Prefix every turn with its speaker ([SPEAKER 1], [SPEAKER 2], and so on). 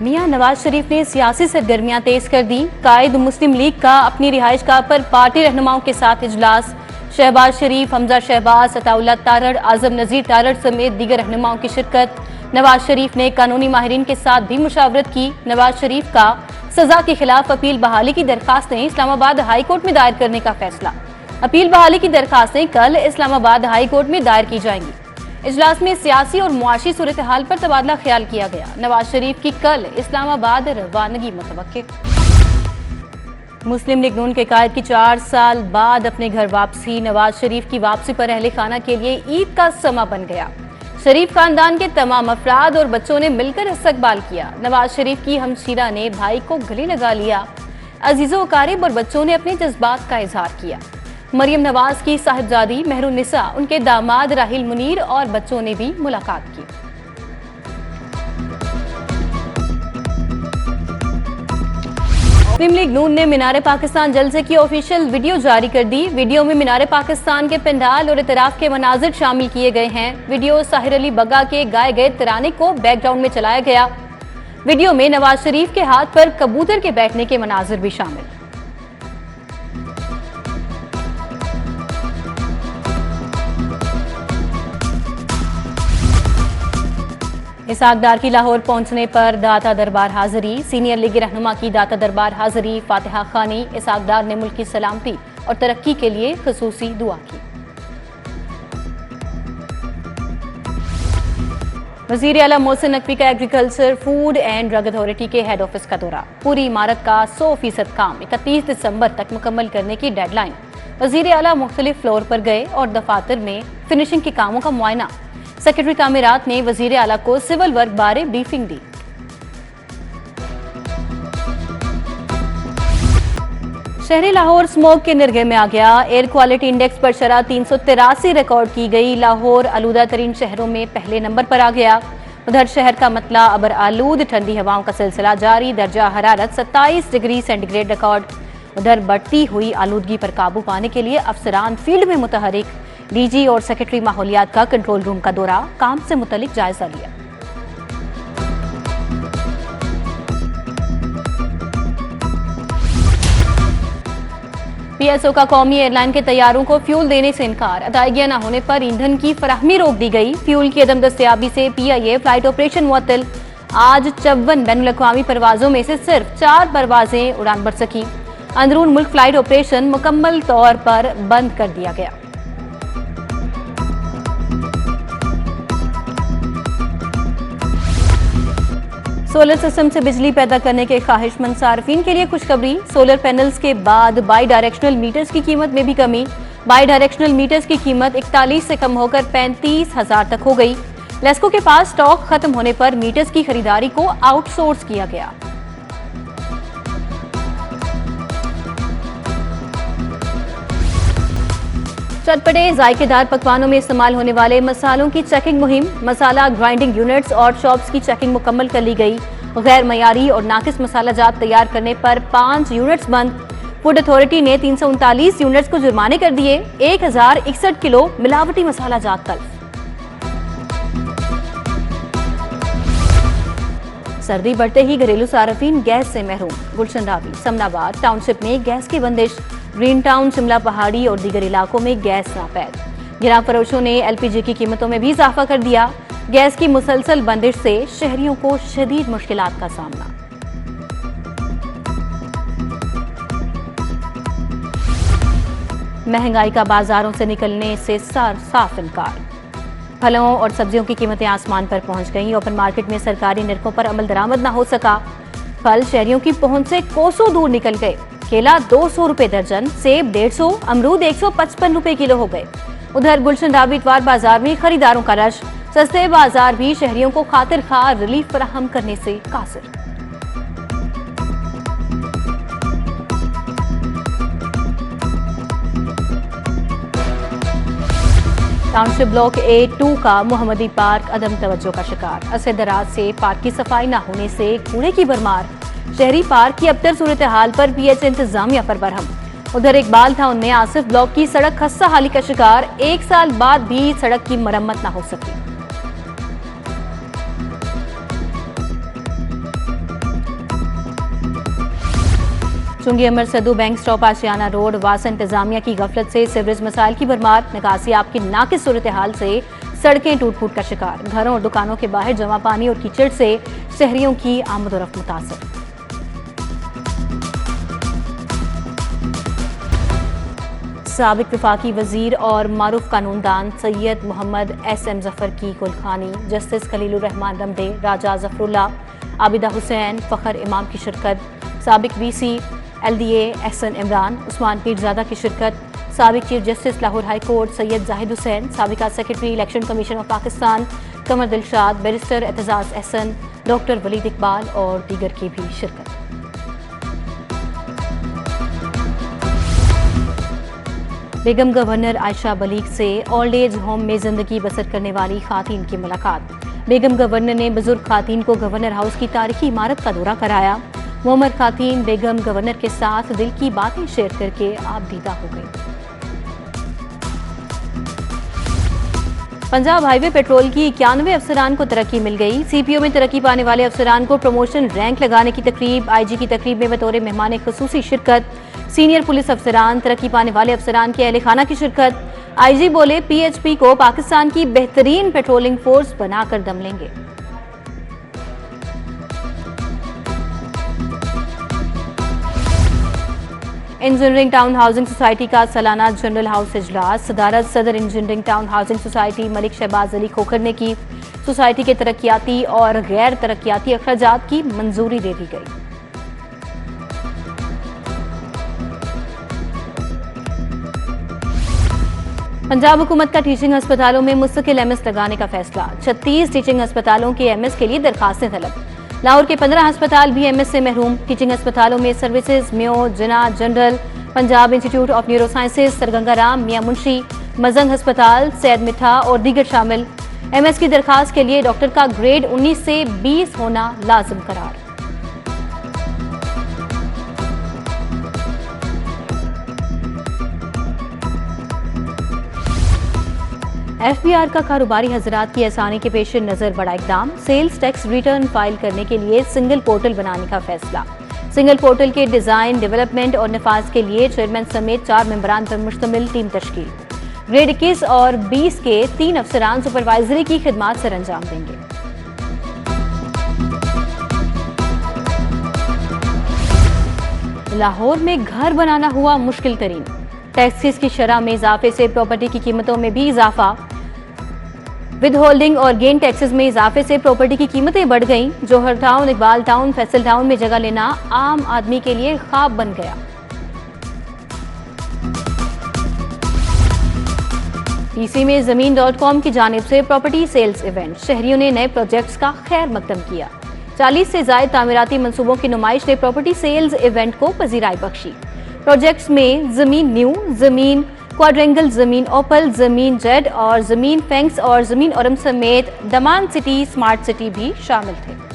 [SPEAKER 1] मियां नवाज शरीफ ने सियासी सरगर्मियां तेज कर दी। कायद मुस्लिम लीग का अपनी रिहाइशगाह पर पार्टी रहनुमाओं के साथ इजलास। शहबाज शरीफ, हमजा शहबाज, अताउल्ला तारड़, आजम नजीर तारड़ समेत दीगर रहनुमाओं की शिरकत। नवाज शरीफ ने कानूनी माहिरीन के साथ भी मुशावरत की। नवाज शरीफ का सजा के खिलाफ अपील बहाली की दरखास्तें इस्लामाबाद हाई कोर्ट में दायर करने का फैसला। अपील बहाली की दरखास्तें कल इस्लामाबाद हाई कोर्ट में दायर की जाएंगी। इजलास में सियासी और मुआशी सूरत हाल पर तबादला ख्याल किया गया। नवाज शरीफ की कल इस्लामाबाद रवानगी मुतवक्किल। मुस्लिम लीग नून के कायद की 4 साल बाद अपने घर वापसी। नवाज शरीफ की वापसी पर अहले खाना के लिए ईद का समा बन गया। शरीफ खानदान के तमाम अफराद और बच्चों ने मिलकर इस्तकबाल किया। नवाज शरीफ की हमशीरा ने भाई को गले लगा लिया। अजीजों अकारिब और बच्चों ने अपने जज्बात का इजहार किया। मरियम नवाज की साहिबजादी मेहरुन्निसा, उनके दामाद राहिल मुनीर और बच्चों ने भी मुलाकात की। मुस्लिम लीग नून ने मीनार पाकिस्तान जलसे की ऑफिशियल वीडियो जारी कर दी। वीडियो में मीनार पाकिस्तान के पंडाल और इतराफ के मनाजिर शामिल किए गए हैं। वीडियो साहिर अली बग्गा के गाए गए तराने को बैकग्राउंड में चलाया गया। वीडियो में नवाज शरीफ के हाथ पर कबूतर के बैठने के मनाजिर भी शामिल। इसहाक डार की लाहौर पहुंचने पर दाता दरबार हाजिरी। सीनियर लीगी रहनुमा की दाता दरबार हाजिरी। फातिहा खानी। इसहाक डार ने मुल्क की सलामती और तरक्की के लिए खुसूसी दुआ की। वजीर आला मोहसिन नकवी का agriculture, food and drug authority के हेड ऑफिस का दौरा। पूरी इमारत का 100% काम 31 दिसंबर तक मुकम्मल करने की डेडलाइन। वजीर आला मुख्तलिफ फ्लोर पर गए और दफातर में फिनिशिंग के कामों का मुआयना। सेक्रेटरी तामीरात ने वजीर आला को सिविल वर्क बारे ब्रीफिंग दी। शहरी लाहौर स्मोक के निर्गे में आ गया। एयर क्वालिटी इंडेक्स पर शरह 383 रिकॉर्ड की गई। लाहौर आलूदा तरीन शहरों में पहले नंबर पर आ गया। उधर शहर का मतला अबर आलूद, ठंडी हवाओं का सिलसिला जारी। दर्जा हरारत 27 डिग्री सेंटीग्रेड रिकॉर्ड। उधर बढ़ती हुई आलूदगी पर काबू पाने के लिए अफसरान फील्ड में मुतहरिक। डीजी और सेक्रेटरी माहौलियात का कंट्रोल रूम का दौरा, काम से मुतल्लिक जायजा लिया। पीएसओ का कौमी एयरलाइन के तैयारों को फ्यूल देने से इनकार। अदायगियां न होने पर ईंधन की फराहमी रोक दी गई। फ्यूल की अदम दस्तयाबी से पीआईए फ्लाइट ऑपरेशन मुअत्तल। आज 54 बैनुल-अक़वामी परवाजों में से सिर्फ 4 परवाजें उड़ान भर सकी। अंदरून मुल्क फ्लाइट ऑपरेशन मुकम्मल तौर पर बंद कर दिया गया। सोलर सिस्टम से बिजली पैदा करने के ख्वाहिशमंद सार्फिन के लिए खुशखबरी। सोलर पैनल्स के बाद बाई डायरेक्शनल मीटर्स की कीमत में भी कमी। बाई डायरेक्शनल मीटर्स की कीमत 41 से कम होकर 35,000 तक हो गई। लेस्को के पास स्टॉक खत्म होने पर मीटर्स की खरीदारी को आउटसोर्स किया गया। चटपटे जायकेदार पकवानों में इस्तेमाल होने वाले मसालों की चेकिंग मुहिम। मसाला ग्राइंडिंग यूनिट्स और शॉप्स की चेकिंग मुकम्मल कर ली गई। गैर मयारी और नाकिस मसाला जात तैयार करने पर 5 यूनिट्स बंद। फूड अथॉरिटी ने 339 यूनिट्स को जुर्माने कर दिए। 1061 किलो मिलावटी मसाला जात तल्फ। सर्दी बढ़ते ही घरेलू सार्फिन गैस से महरूम। गुलशन रावी, समनाबाद टाउनशिप में गैस की बंदिश। ग्रीन टाउन, शिमला पहाड़ी और दीगर इलाकों में गैस नापैद। गिरां फरोशों ने एलपीजी की कीमतों में भी इजाफा कर दिया। गैस की मुसलसल बंदिश से शहरियों को शदीद मुश्किलात का सामना। महंगाई का बाजारों से निकलने से साफ इनकार। फलों और सब्जियों की कीमतें आसमान पर पहुंच गईं। ओपन मार्केट में सरकारी निरखों पर अमल दरामद न हो सका। फल शहरियों की पहुंच से कोसों दूर निकल गए। केला 200 रुपए दर्जन, सेब 150, अमरूद 155 रुपए किलो हो गए। उधर गुलशन रावी इतवार बाजार में खरीदारों का रश। सस्ते बाजार भी शहरियों को खातिर खा रिलीफ फराहम करने से कासिर। टाउनशिप ब्लॉक A2 का मोहम्मदी पार्क अदम तवज्जो का शिकार। अरसे दराज से पार्क की सफाई न होने से कूड़े की भरमार। शहरी पार्क की अबतर सूरत हाल पर PH इंतजामिया पर बरहम। उधर इकबाल था उन्हें आसिफ ब्लॉक की सड़क खस्ता हाली का शिकार। 1 साल बाद भी सड़क की मरम्मत न हो सकी। चुंगी अमर सदू बैंक स्टॉप आशियाना रोड वासा इंतजामिया की गफलत से सीवरेज मसाइल की भरमार, निकासी आपकी नाकिस सूरत हाल से सड़कें टूट फूट का शिकार, घरों और दुकानों के बाहर जमा पानी और कीचड़ से शहरियों की आमदोरफ्त मुतासर। साबिक वफाकी वजीर और मारूफ कानूनदान सैयद मोहम्मद SM जफर की कुलखानी, जस्टिस खलीलुर रहमान रमदे, राजा जफरुल्ला, आबिदा हुसैन, फ़खर इमाम की शिरकत, साबिक VC LDA एहसन इमरान, उस्मान पीरजादा की शिरकत, साबिक chief justice Lahore high court Syed Zahid Hussain, साबिका secretary election commission of Pakistan Qamar Dilshad, barrister Aitzaz Ahsan, doctor Waleed Iqbal और दीगर की भी शिरकत। बेगम गवर्नर आयशा बलीग से ओल्ड एज होम में जिंदगी बसर करने वाली खातून की मुलाकात। बेगम गवर्नर ने बुजुर्ग खातून को गवर्नर हाउस की तारीखी इमारत का दौरा कराया। मोहम्मद खातून बेगम गवर्नर के साथ दिल की बातें शेयर करके आपदीदा हो गई। पंजाब हाईवे पेट्रोल की 91 अफसरान को तरक्की मिल गई। CPO में तरक्की पाने वाले अफसरान को प्रमोशन रैंक लगाने की तकरीब, IG की तकरीब में बतौर मेहमान खुसूसी शिरकत, सीनियर पुलिस अफसरान, तरक्की पाने वाले अफसरान के अहले खाना की शिरकत। IG बोले PHP को पाकिस्तान की बेहतरीन पेट्रोलिंग फोर्स बनाकर दम लेंगे। इंजीनियरिंग टाउन हाउसिंग सोसाइटी का सालाना जनरल हाउस इजलास, सदारत सदर engineering town housing society Malik Shahbaz Ali Khokhar ने की। सोसाइटी के तरक्याती और गैर तरक्याती अखराजात की मंजूरी दे दी गई। पंजाब हुकूमत का टीचिंग अस्पतालों में मुस्तकिल MS लगाने का फैसला। 36 टीचिंग अस्पतालों के MS के लिए दरखास्तें तलब। लाहौर के 15 अस्पताल भी MS से महरूम। टीचिंग अस्पतालों में services म्यो, Jinnah general, Punjab institute of neuro sciences, सरगंगा Ram, मियां मुंशी, मजंग अस्पताल, सैयद मिठा और दीगर शामिल। MS की दरखास्त के लिए डॉक्टर का ग्रेड 19 से 20 होना लाजिम करार। FBR का कारोबारी हजरात की आसानी के पेश नजर बड़ा इकदाम, सेल्स टैक्स रिटर्न फाइल करने के लिए सिंगल पोर्टल बनाने का फैसला। सिंगल पोर्टल के डिजाइन, डेवलपमेंट और नफाज के लिए चेयरमैन समेत 4 मेंबरान पर मुश्तमिल टीम तश्कील। ग्रेड 21 और 20 के 3 अफसरान सुपरवाइजरी की खिदमात सर अंजाम देंगे। लाहौर में घर बनाना हुआ मुश्किल तरीन, टैक्सेस की शरह में इजाफे से प्रॉपर्टी की कीमतों में भी इजाफा। विद होल्डिंग और गेन टैक्सेस में इजाफे से प्रॉपर्टी की कीमतें बढ़ गईं। Johar town, Iqbal town, Faisal town में जगह लेना आम आदमी के लिए ख्वाब बन गया। PC में ज़मीन.com की जानिब से प्रॉपर्टी सेल्स इवेंट, शहरियों ने नए प्रोजेक्ट्स का खैर मकदम किया। 40 से ज्यादा तामीराती मंसूबों की नुमाइश ने प्रॉपर्टी सेल्स इवेंट को पजीराई बख्शी। प्रोजेक्ट्स में जमीन न्यू, जमीन क्वाड्रेंगल, जमीन ओपल, जमीन जेड और जमीन फेंक्स और जमीन औरम समेत दमान सिटी स्मार्ट सिटी भी शामिल थे।